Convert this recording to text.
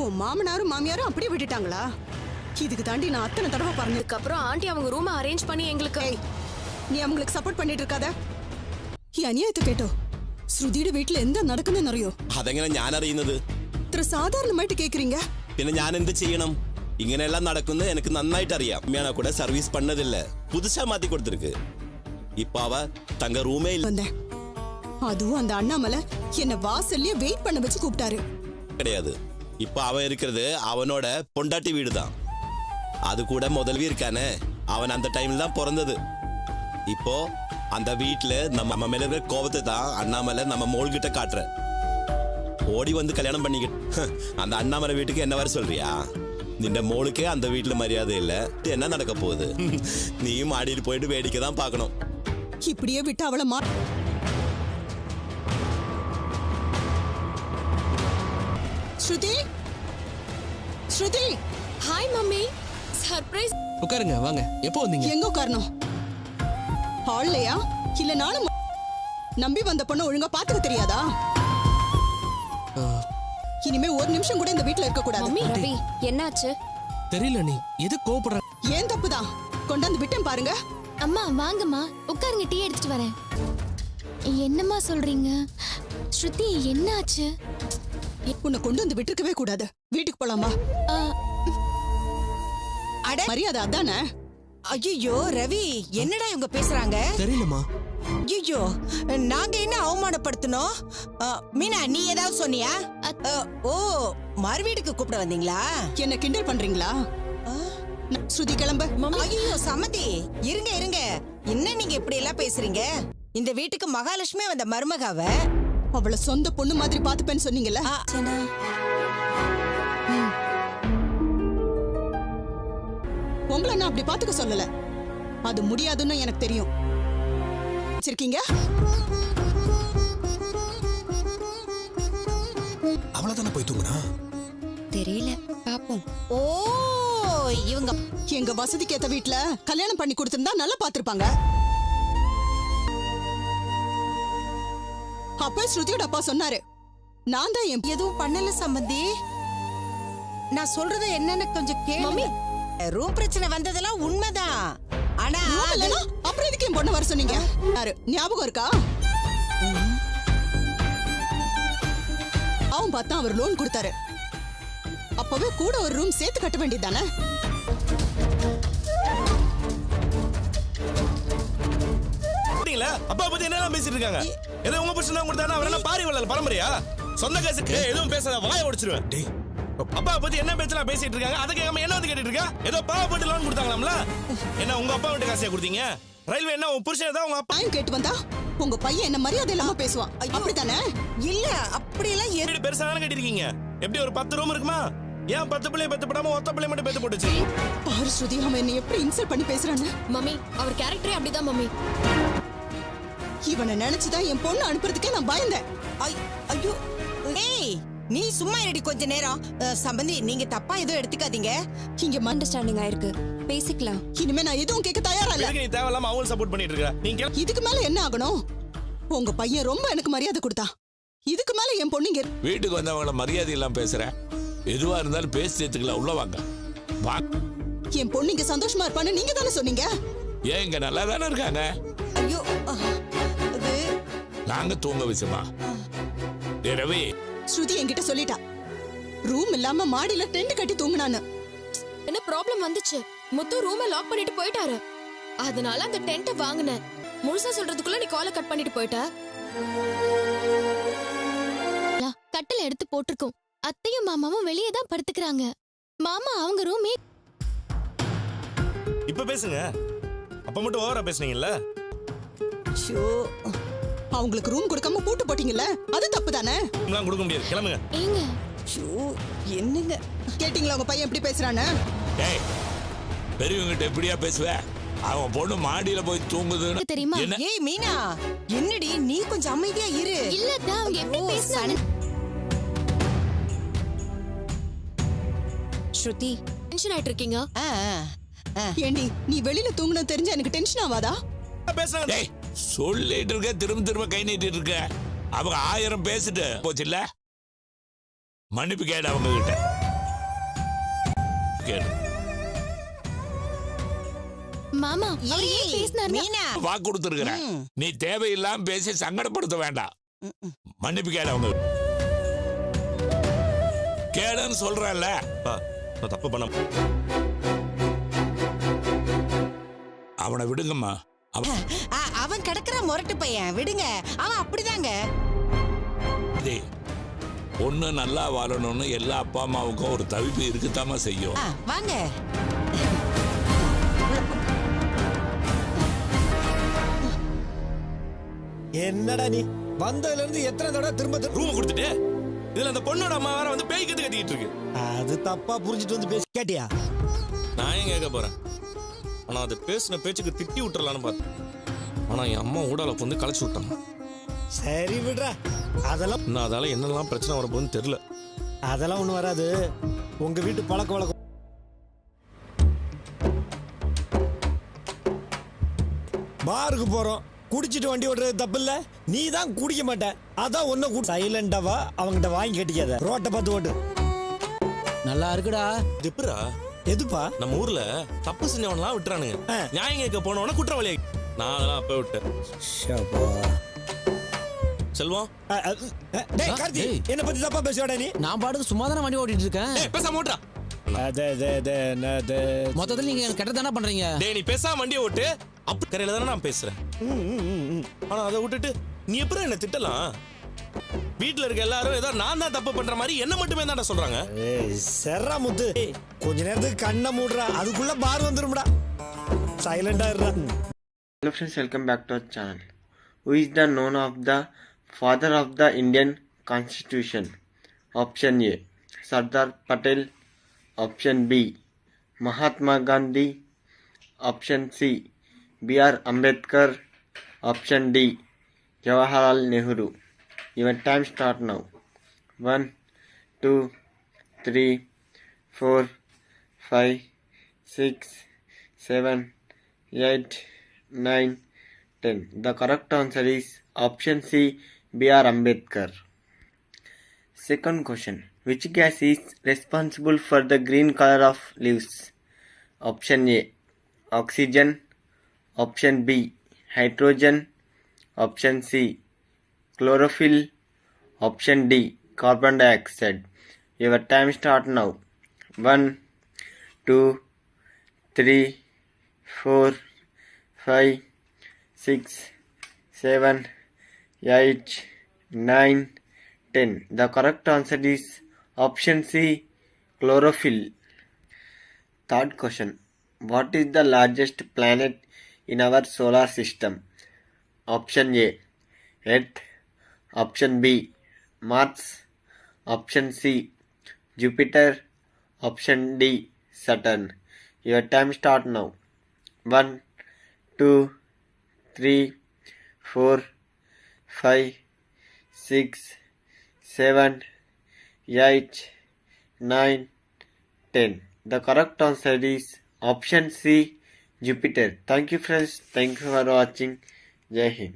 உன் மாமனாரும் மாமியாரும் அப்படியே விட்டுட்டாங்களா? இதுக்கு தாண்டி நான் அத்தனை தடவை പറഞ്ഞதுக்கு அப்புறம் ஆண்டி அவங்க ரூம் அரேஞ்ச் பண்ணி எங்களுக்கு நீ அவங்களுக்கு சப்போர்ட் பண்ணிட்டு இருக்காத. ഈ അനിയത്തെ കേട്ടോ, ശ്രുതിയുടെ വീട്ടിൽ എന്താ നടക്കുന്നതെന്ന് അറിയോ? അതെങ്ങനെ ഞാൻ അറിയുന്നത്? ഇത്ര സാധാരണമായിട്ട് കേக்குறீங்க. പിന്നെ ഞാൻ എന്ത് ചെയ്യണം? ഇങ്ങനെയെല്ലാം നടക്കുന്നത് എനിക്ക് നന്നായിട്ട് അറിയാം. അമ്മയാണ് கூட സർവീസ് பண்ணதில்ல, புதுசா மாத்தி கொடுத்திருக்கு. இப்போ அவ தங்க ரூமே இல்ல. வந்தேன். அதுவும் அந்த அண்ணாமலை என்ன வாசல்லே வெயிட் பண்ண வச்சு கூப்பிட்டாரு. கிடையாது, இப்போ அவன் இருக்கிறது அவனோட பொண்டாட்டி வீடு தான். அது கூட முதல்வி இருக்கானே, அவன் அந்த டைம்ல தான் பிறந்தது. இப்போ அந்த வீட்டுல நம்ம மேல இருக்கிற கோபத்தை தான் அண்ணாமலை நம்ம மோள்கிட்ட காட்டுற. ஓடி வந்து கல்யாணம் பண்ணிக்கிட்டு அந்த அண்ணாமலை வீட்டுக்கு என்ன வர சொல்றியா? நின்ற மோளுக்கே அந்த வீட்டுல மரியாதை இல்ல, என்ன நடக்க போகுது? நீயும் ஆடிட்டு போயிட்டு வேடிக்கை தான் பார்க்கணும். இப்படியே விட்டு அவளை Shruti, Shruti. Hi mummy, surprise. உட்காருங்க, வாங்க. எப்போ வந்தீங்க? எங்க உட்காரணும்? ஹால்லையா இல்ல நானும் நம்பி வந்த பொண்ணு ஒழுங்கா பாத்துக்க தெரியாதா? இனிமே ஒரு நிமிஷம் கூட இந்த வீட்ல இருக்க கூடாது. மம்மி, ரவி என்னாச்சு? தெரியல, நீ எது கோபப்படுற? ஏன் தப்புதான், கொண்டாந்து விட்டேன் பாருங்க. அம்மா வாங்கம்மா, உட்காருங்க, டீ எடுத்துட்டு வரேன். என்னம்மா சொல்றீங்க? ஸ்ருதி என்னாச்சு? உன்னை கொண்டு வந்து விட்டுருக்கவே கூடாது. வீட்டுக்கு போலாமா? அட மரியாதை அதானே? ஐயோ ரவி, என்னடா இவங்க பேசுறாங்க? தெரியலமா. ஐயோ, நாங்க என்ன அவமானப்படுத்தணும்? மீனா, நீ ஏதாவது சொன்னியா? ஓ, மறு வீட்டுக்கு கூப்பிட வந்தீங்களா? என்ன கிண்டல் பண்றீங்களா? ஸ்ருதி கிளம்பு. ஐயோ சமதி, இருங்க இருங்க, என்ன நீங்க இப்படி எல்லாம் பேசுறீங்க? இந்த வீட்டுக்கு மகாலட்சுமி வந்த மருமகாவ அவளை சொந்த பொண்ணு மாதிரி பாத்துப்பேன்னு சொன்னீங்கல்ல. உங்களை நான் அப்படி பாத்துக்க சொல்லல, அது முடியாதுன்னு எனக்கு தெரியும். வச்சிருக்கீங்க அவ்வளவுதானே போய் தூங்குனா? தெரியல, பாப்போம். ஓ, இவங்க எங்க வசதிக்கு ஏத்த வீட்டுல கல்யாணம் பண்ணி கொடுத்திருந்தா நல்லா பாத்துருப்பாங்க. அப்ப ஸ்ருதியோட அப்பா சொன்னாரு, நான் தான் எதுவும் பண்ணல சம்பந்தி. நான் சொல்றது என்னன்னு கொஞ்சம் கேளு. ரூம் பிரச்சனை வந்ததெல்லாம் உண்மைதான். ஆனா அப்புறம் எதுக்கு என் பொண்ணு வர சொன்னீங்க? ஞாபகம் இருக்கா? அவன் பார்த்தா அவர் லோன் கொடுத்தாரு. அப்பவே கூட ஒரு ரூம் சேர்த்து கட்ட வேண்டியதானே? அப்பா பத்தி என்ன பேசிட்டு இருக்காங்க? ஏதோ உங்க புருஷன் கொடுத்தானா அவர் என்ன பாரி வளல பரம்பரையா? சொந்த காசுக்கு எதுவும் பேசாத, வாயை உடைச்சிருவேன். டேய், அப்பா பத்தி என்ன பேச்சலாம் பேசிட்டு இருக்காங்க? அதுக்கு நம்ம என்ன வந்து கேட்டிட்டு இருக்கா? ஏதோ பாவப்பட்டு லோன் கொடுத்தாங்களாம்ல? என்ன உங்க அப்பா வீட்டு காசையா கொடுத்தீங்க? ரயில்வே என்ன உங்க புருஷன் தான் உங்க அப்பா கேட்டு வந்தா உங்க பையன் என்ன மரியாதை இல்லாம பேசுவான், அப்படித்தானே? இல்ல, அப்படி எல்லாம் எப்படி பெருசான கட்டிருக்கீங்க? எப்படி ஒரு 10 ரூம் இருக்குமா? ஏன் 10 பிள்ளைய பெத்து போடாம ஒத்த பிள்ளை மட்டும் பெத்து போட்டுச்சு? பாரு ஸ்ருதி, அவன் என்ன எப்படி இன்சல்ட் பண்ணி பேசுறான்னு. மம்மி, அவர் கேரக்டரே அப்படிதான் மம்மி. இவனை நினைச்சுதான் என் பொண்ணு அனுப்புறதுக்கே நான் பயந்தேன். ஐயோ, ஏய், நீ சும்மா இருடி கொஞ்ச நேரம். சம்பந்தி, நீங்க தப்பா எதுவும் எடுத்துக்காதீங்க. இங்க அண்டர்ஸ்டாண்டிங் ஆயிருக்கு, பேசிக்கலாம். இனிமே நான் எதுவும் கேட்க தயாரா இல்ல. நீ தேவையில்லாம அவங்கள சப்போர்ட் பண்ணிட்டு இருக்க. நீங்க இதுக்கு மேல என்ன ஆகணும்? உங்க பையன் ரொம்ப எனக்கு மரியாதை கொடுத்தா. இதுக்கு மேல என் பொண்ணு இங்க வீட்டுக்கு வந்தவங்கள மரியாதை இல்லாம பேசுற. எதுவா இருந்தாலும் பேசி சேர்த்துக்கலாம், உள்ள வாங்க. என் பொண்ணு இங்க சந்தோஷமா இருப்பான்னு நீங்க தானே சொன்னீங்க. ஏன் இங்க நல்லா தானே இருக்காங்க? ஐயோ, நாங்க தூங்க வச்சுமா. ரவி, ஸ்ருதி என்கிட்ட சொல்லிட்டா, ரூம் இல்லாம மாடியில டென்ட் கட்டி தூங்குனான்னு. என்ன ப்ராப்ளம் வந்துச்சு? முத்து ரூமை லாக் பண்ணிட்டு போயிட்டாரு. அதனால அந்த டென்ட் வாங்குனேன். முழுசா சொல்றதுக்குள்ள நீ காலை கட் பண்ணிட்டு போயிட்ட. கட்டில எடுத்து போட்டிருக்கோம். அத்தையும் மாமாவும் வெளியே தான் படுத்துக்கிறாங்க. மாமா அவங்க ரூமே. இப்ப பேசுங்க. அப்ப மட்டும் ஓவரா பேசுனீங்கல்ல? அவங்களுக்கு ரூம் கொடுக்காம பூட்டு போட்டீங்கல்ல, அது தப்பு தானே? நான் கொடுக்க முடியாது, கிளம்புங்க. ஏங்க, என்னங்க கேட்டீங்களா உங்க பையன் எப்படி பேசுறானே? டேய், பெரியவங்கிட்ட எப்படியா பேசுவ? அவன் பொண்ணு மாடியில போய் தூங்குதுன்னு தெரியுமா? ஏய் மீனா, என்னடி நீ கொஞ்சம் அமைதியா இரு. இல்ல, அவங்க எப்படி பேசுறாங்க? ஸ்ருதி, டென்ஷன் ஆயிட்டு இருக்கீங்க. ஏண்டி, நீ வெளியில தூங்குன தெரிஞ்சா எனக்கு டென்ஷன் ஆவாதா? பேசுறாங்க. டேய், சொல்லிட்டு இருக்க, திரும்ப திரும்ப கை நீட்டிட்டு இருக்க. அவங்க 1000 பேசிட்டு போச்சு இல்ல? மன்னிப்பு கேடு அவங்க கிட்ட கேடு. மாமா அவர் ஏன் பேசினாரு? மீனா வாக்கு கொடுத்துருக்கிறேன். நீ தேவையில்லாம பேசி சங்கடப்படுத்த வேண்டாம். மன்னிப்பு கேடு அவங்க கேடுன்னு சொல்றேன்ல. நான் தப்பு பண்ண. அவனை விடுங்கம்மா. அவன் கிடக்குற முரட்டு பையன், விடுங்க. அவன் அப்படிதாங்க. பொண்ணு நல்லா வாழணும்னு எல்லா அப்பா அம்மாவுக்கும் ஒரு தவிப்பு இருக்குத்தாமா செய்யும். வாங்க. என்னடா நீ வந்ததுல இருந்து எத்தனை தடவை திரும்ப ரூம் கொடுத்துட்டு இதுல அந்த பொண்ணோட அம்மா வேற வந்து பேய் கத்திக்கிட்டு இருக்கு. அது தப்பா புரிஞ்சிட்டு வந்து பேசி கேட்டியா? நான் ஏன் கேட்க போறேன்? ஆனா அது பேசின பேச்சுக்கு திட்டி விட்டுறலான்னு பார்த்தேன். ஆனா என் அம்மா ஊடால வந்து கலைச்சு விட்டாங்க. சரி விடுறா, அதெல்லாம் நான் அதால என்னெல்லாம் பிரச்சனை வரப்போகுதுன்னு தெரியல. அதெல்லாம் ஒண்ணு வராது. உங்க வீட்டு பழக்க வழக்கம் பாருக்கு போறோம், குடிச்சிட்டு வண்டி ஓட்டுறது தப்பு இல்ல. நீ தான் குடிக்க மாட்ட, அதான் ஒன்னும் சைலண்டாவா அவங்கிட்ட வாங்கி கட்டிக்காத. ரோட்டை பார்த்து ஓட்டு. நல்லா இருக்குடா. எப்படா எதுப்பா? நம்ம ஊர்ல தப்பு செஞ்சவனெல்லாம் விட்டுறானுங்க. நியாயம் கேட்க போனவன குற்றவாளி. நான் அதெல்லாம் அப்ப விட்டேன். செல்வம், டேய் கார்த்தி, என்ன பத்தி தப்பா பேசுவாடா நீ? நான் பாட்டுக்கு சும்மா தானே வண்டி ஓட்டிட்டு இருக்கேன். பேசாம ஓட்டுறா. மொத்தத்துல நீங்க கெட்டது தானே பண்றீங்க. டேய் நீ பேசாம வண்டியை ஓட்டு. அப்படி கரையில தானே நான் பேசுறேன். ஆனா அதை விட்டுட்டு நீ எப்படி என்ன திட்டலாம்? வீட்டுல இருக்க எல்லாரும் ஏதோ நான் தான் தப்பு பண்ற மாதிரி என்ன மட்டுமே தான் சொல்றாங்க. சர்ரா முத்து, கொஞ்ச நேரத்துக்கு கண்ணை மூடுறா, அதுக்குள்ள பார் வந்துரும்டா. சைலண்டா இருடா. Hello friends, welcome back to our channel. Who is the known of the father of the Indian Constitution? Option A, Sardar Patel. Option B, Mahatma Gandhi. Option C, B.R. Ambedkar. Option D, Jawaharlal Nehru. Your time start now. 1, 2, 3, 4, 5, 6, 7, 8, 9, 10. The correct answer is option C, B.R. Ambedkar. Second question. Which gas is responsible for the green color of leaves? Option A, oxygen. Option B, hydrogen. Option C, chlorophyll. Option D, carbon dioxide. Your time start now. 1, 2, 3, 4, 5, 6, 7, 8, 9, 10. The correct answer is option C, chlorophyll. Third question. What is the largest planet in our solar system? Option A, Earth. Option B, Mars. Option C, Jupiter. Option D, Saturn. Your time start now. 1, 2, 3, 4, 5, 6, 7, 8, 9, 10. The correct answer is option C, Jupiter. Thank you friends. Thank you for watching. Jai Hind.